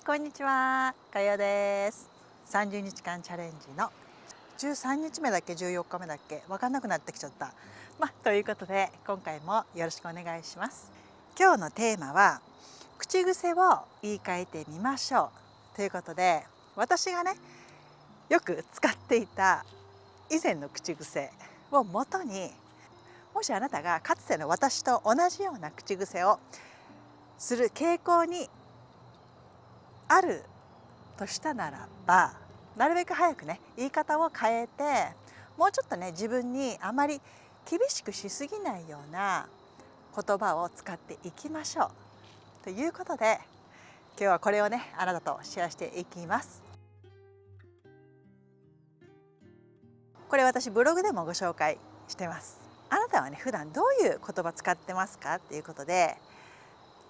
い、こんにちは。かよです。30日間チャレンジの13日目だっけ、14日目だっけ、わかんなくなってきちゃった。ということで、今回もよろしくお願いします。今日のテーマは、口癖を言い換えてみましょう。ということで、私がね、よく使っていた以前の口癖をもとに、もしあなたがかつての私と同じような口癖をする傾向にあるとしたならば、なるべく早くね言い方を変えて、もうちょっとね自分にあまり厳しくしすぎないような言葉を使っていきましょうということで、今日はこれをねあなたとシェアしていきます。これ私ブログでもご紹介してます。あなたはね普段どういう言葉使ってますかっていうことで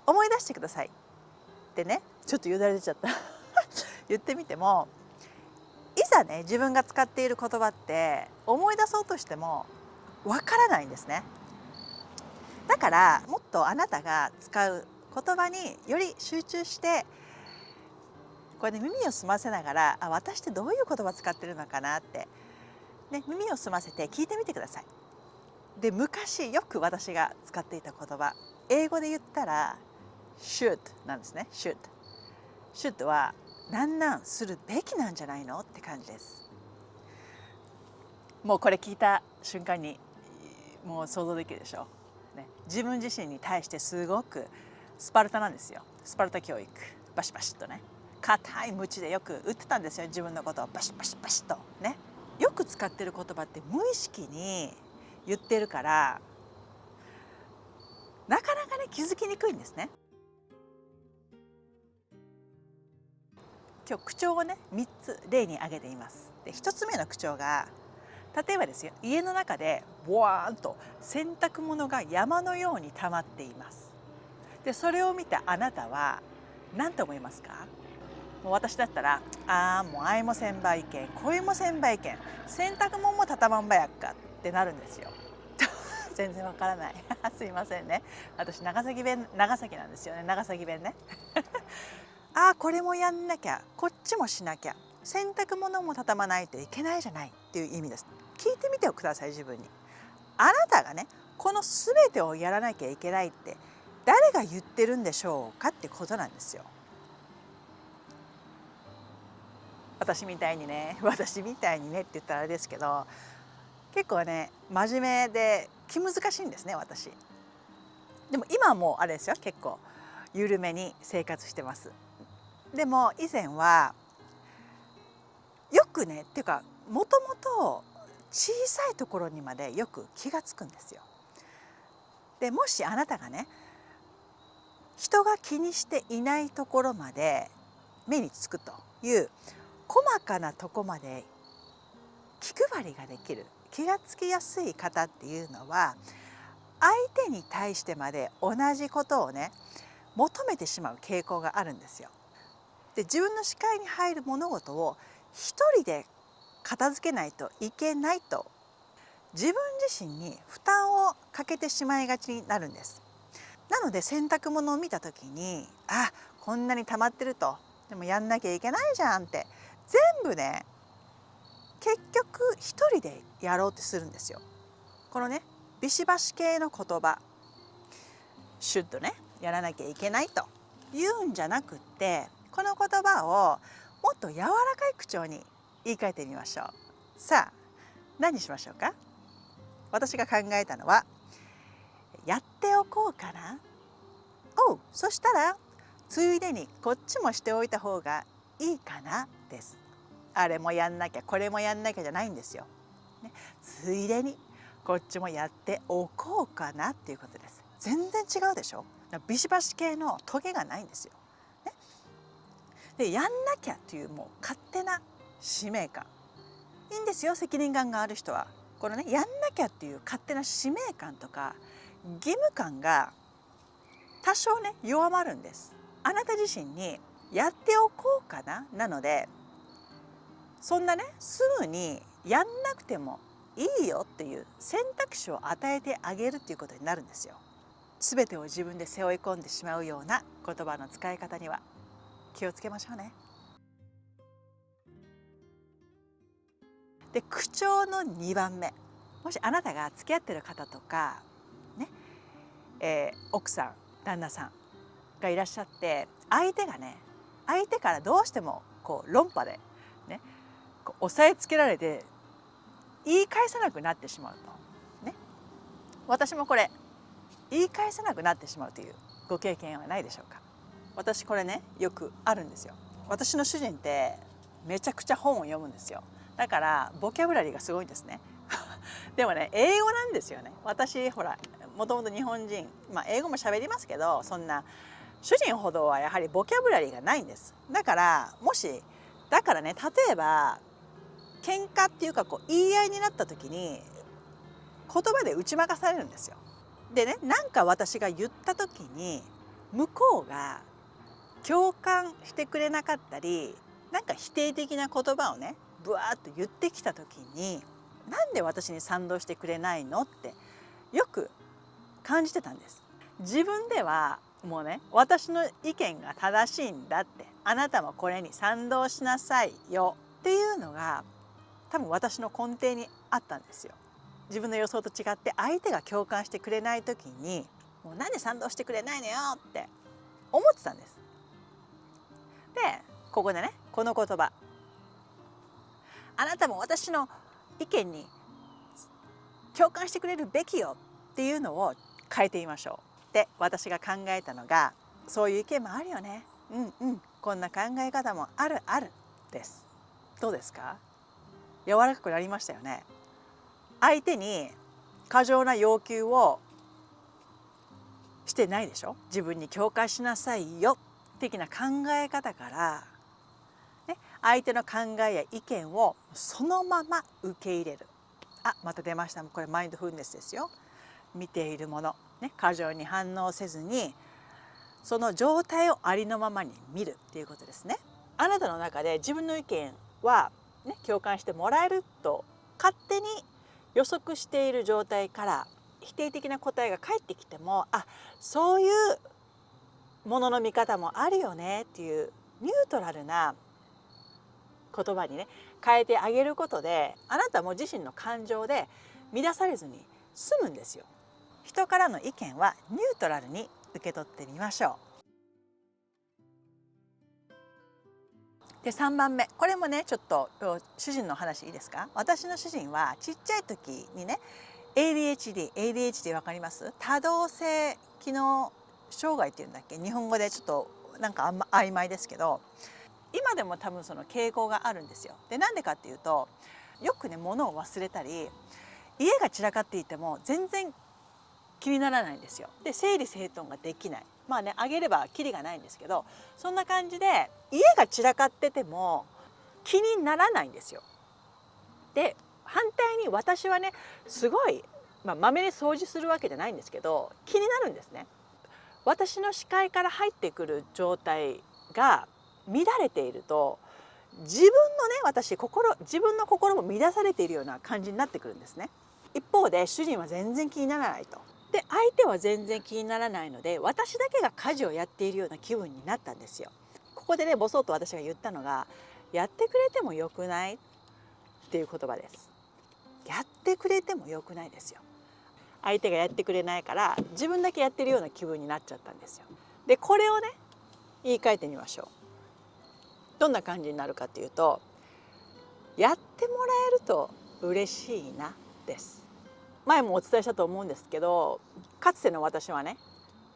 思い出してくださいってね、ちょっとよだれ出ちゃった言ってみても、いざね自分が使っている言葉って思い出そうとしてもわからないんですね。だからもっとあなたが使う言葉により集中して、これね耳を澄ませながら、私ってどういう言葉使ってるのかなって、ね、耳を澄ませて聞いてみてください。で、昔よく私が使っていた言葉、英語で言ったら should なんですね。should はなんなんするべきなんじゃないのって感じです。もうこれ聞いた瞬間にもう想像できるでしょ、ね、自分自身に対してすごくスパルタなんですよ。スパルタ教育、バシバシとね、硬い鞭でよく打ってたんですよ、自分のことをバシバシバシとね。よく使ってる言葉って無意識に言ってるから、なかなかね気づきにくいんですね。今日口調をね3つ例に挙げています。で、1つ目の口調が、例えばですよ、家の中でボワーンと洗濯物が山のように溜まっています。で、それを見たあなたは何と思いますか？もう私だったら、もうあいもせんばいけん、こいもせんばいけん、洗濯物もたたまんばやっかってなるんですよ。全然わからないすいませんね。私長崎なんですよね。長崎弁ね。これもやんなきゃ、こっちもしなきゃ、洗濯物も畳まないといけないじゃないっていう意味です。聞いてみてください、自分に。あなたがねこの全てをやらなきゃいけないって誰が言ってるんでしょうかってことなんですよ。私みたいにねって言ったらあれですけど、結構ね真面目で気難しいんですね、私。でも今はもうあれですよ、結構緩めに生活してます。でも以前はよくね、っていうかもともと小さいところにまでよく気がつくんですよ。で、もしあなたがね人が気にしていないところまで目につくという細かなとこまで気配りができる、気がつきやすい方っていうのは、相手に対してまで同じことをね求めてしまう傾向があるんですよ。で、自分の視界に入る物事を一人で片付けないといけないと、自分自身に負担をかけてしまいがちになるんです。なので洗濯物を見た時に、こんなに溜まってると、でもやんなきゃいけないじゃんって、全部ね結局一人でやろうとするんですよ。このねビシバシ系の言葉、シュッとねやらなきゃいけないと言うんじゃなくって、この言葉をもっと柔らかい口調に言い換えてみましょう。さあ、何にしましょうか？私が考えたのは、やっておこうかな。そしたらついでにこっちもしておいた方がいいかなです。あれもやんなきゃこれもやんなきゃじゃないんですよ。ね、ついでにこっちもやっておこうかなっていうことです。全然違うでしょ。ビシバシ系のトゲがないんですよ。ね、で、やんなきゃっていうもう勝手な使命感、いいんですよ、責任感がある人は。このねやんなきゃっていう勝手な使命感とか義務感が多少ね弱まるんです。あなた自身にやっておこうかななので、そんなねすぐにやんなくてもいいよっていう選択肢を与えてあげるっていうことになるんですよ。全てを自分で背負い込んでしまうような言葉の使い方には。気をつけましょうね。で、口調の2番目、もしあなたが付き合ってる方とかね、奥さん旦那さんがいらっしゃって、相手からどうしてもこう論破でね、こう押さえつけられて言い返さなくなってしまうとね、私もこれ言い返せなくなってしまうというご経験はないでしょうか。私これね、よくあるんですよ。私の主人ってめちゃくちゃ本を読むんですよ。だからボキャブラリーがすごいんですね。でもね、英語なんですよね。私ほらもともと日本人、英語も喋りますけど、そんな主人ほどはやはりボキャブラリーがないんです。だからね、例えば喧嘩っていうかこう言い合いになった時に言葉で打ち負かされるんですよ。でね、なんか私が言った時に向こうが共感してくれなかったり、なんか否定的な言葉をねブワーッと言ってきた時に、なんで私に賛同してくれないのってよく感じてたんです。自分ではもうね、私の意見が正しいんだって、あなたもこれに賛同しなさいよっていうのが多分私の根底にあったんですよ。自分の予想と違って相手が共感してくれない時に、もうなんで賛同してくれないのよって思ってたんです。で、ここでね、この言葉、あなたも私の意見に共感してくれるべきよっていうのを変えてみましょう。で、私が考えたのが、そういう意見もあるよね、こんな考え方もあるです。どうですか？柔らかくなりましたよね。相手に過剰な要求をしてないでしょ。自分に共感しなさいよ的な考え方から、ね、相手の考えや意見をそのまま受け入れる。また出ました。これマインドフルネスですよ。見ているもの、ね、過剰に反応せずにその状態をありのままに見るっていうことですね。あなたの中で自分の意見は、ね、共感してもらえると勝手に予測している状態から否定的な答えが返ってきても、そういうものの見方もあるよねっていうニュートラルな言葉にね変えてあげることで、あなたも自身の感情で乱されずに済むんですよ。人からの意見はニュートラルに受け取ってみましょう。で、3番目、これもねちょっと主人の話いいですか。私の主人はちっちゃい時にね ADHD わかります？多動性機能障害っていうんだっけ、日本語でちょっとなんか曖昧ですけど、今でも多分その傾向があるんですよ。で、なんでかっていうと、よくね物を忘れたり家が散らかっていても全然気にならないんですよ。で、整理整頓ができない。あげればキリがないんですけど、そんな感じで家が散らかってても気にならないんですよ。で、反対に私はねすごい、まめに掃除するわけじゃないんですけど気になるんですね。私の視界から入ってくる状態が乱れていると、自分のね自分の心も乱されているような感じになってくるんですね。一方で主人は全然気にならないと。で、相手は全然気にならないので、私だけが家事をやっているような気分になったんですよ。ここでねボソッと私が言ったのが、やってくれてもよくないっていう言葉です。やってくれてもよくないですよ。相手がやってくれないから自分だけやってるような気分になっちゃったんですよ。で、これをね言い換えてみましょう。どんな感じになるかっていうと、やってもらえると嬉しいなです。前もお伝えしたと思うんですけど、かつての私はね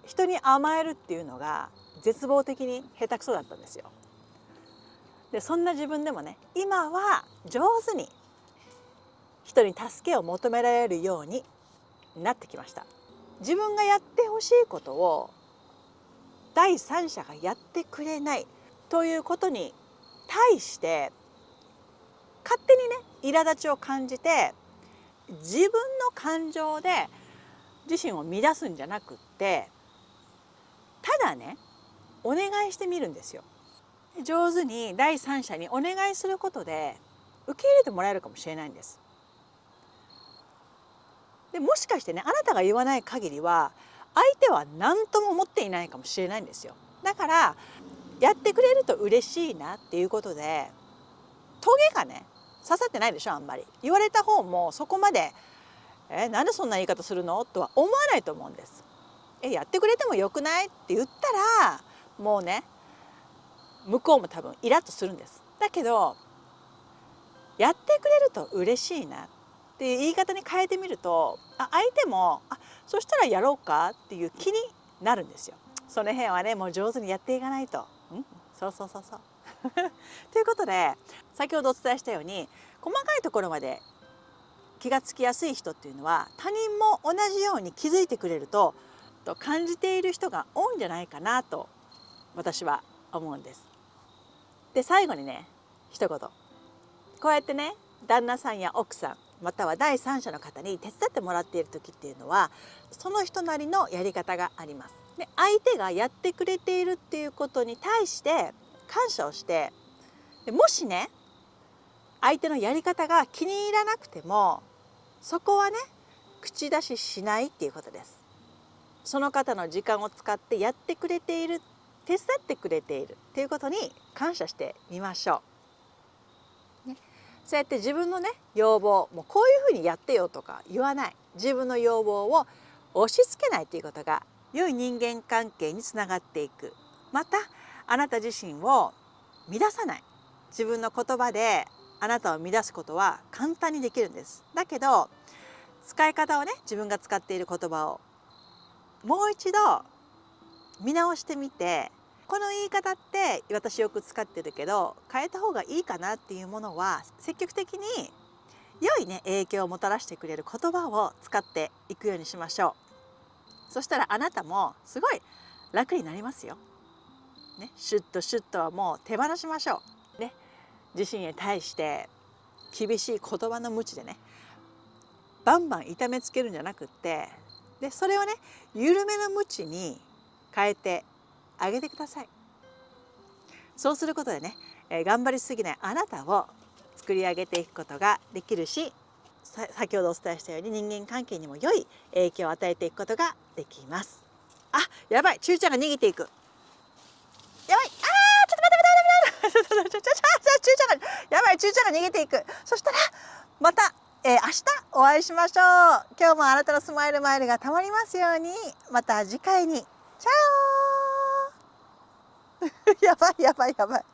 人に甘えるっていうのが絶望的に下手くそだったんですよ。で、そんな自分でもね今は上手に人に助けを求められるようになってきました。自分がやってほしいことを第三者がやってくれないということに対して勝手にね苛立ちを感じて、自分の感情で自身を乱すんじゃなくって、ただねお願いしてみるんですよ。上手に第三者にお願いすることで受け入れてもらえるかもしれないんです。で、もしかしてねあなたが言わない限りは相手は何とも思っていないかもしれないんですよ。だからやってくれると嬉しいなっていうことで、トゲがね刺さってないでしょ。あんまり言われた方もそこまでなんでそんな言い方するのとは思わないと思うんです。やってくれてもよくないって言ったらもうね向こうも多分イラッとするんです。だけどやってくれると嬉しいなっていう言い方に変えてみると、相手もそしたらやろうかっていう気になるんですよ。その辺はねもう上手にやっていかないと。そうそうそうそうということで、先ほどお伝えしたように細かいところまで気がつきやすい人っていうのは他人も同じように気づいてくれると感じている人が多いんじゃないかなと私は思うんです。で最後にね一言、こうやってね旦那さんや奥さんまたは第三者の方に手伝ってもらっている時っていうのはその人なりのやり方があります。で相手がやってくれているっていうことに対して感謝をして、でもしね相手のやり方が気に入らなくてもそこはね口出ししないっていうことです。その方の時間を使ってやってくれている、手伝ってくれているっていうことに感謝してみましょう。ね、そうやって自分のね要望もうこういうふうにやってよとか言わない、自分の要望を押し付けないということが良い人間関係につながっていく。またあなた自身を乱さない、自分の言葉であなたを乱すことは簡単にできるんです。だけど使い方をね自分が使っている言葉をもう一度見直してみて、この言い方って私よく使ってるけど変えた方がいいかなっていうものは積極的に良いね影響をもたらしてくれる言葉を使っていくようにしましょう。そしたらあなたもすごい楽になりますよ。ね、シュッとシュッとはもう手放しましょう。ね、自身へ対して厳しい言葉の鞭でねバンバン痛めつけるんじゃなくって、でそれをね緩めの鞭に変えてあげてください。そうすることでね、頑張りすぎないあなたを作り上げていくことができるし、先ほどお伝えしたように人間関係にも良い影響を与えていくことができます。やばい、ちゅうちゃんが逃げていく。やばい、ちょっと待って待って待って待ってちゅうちゃんがやばい、ちゅうちゃんが逃げていく。そしたらまた、明日お会いしましょう。今日もあなたのスマイルマイルがたまりますように。また次回に。チャオやばいやばいやばい。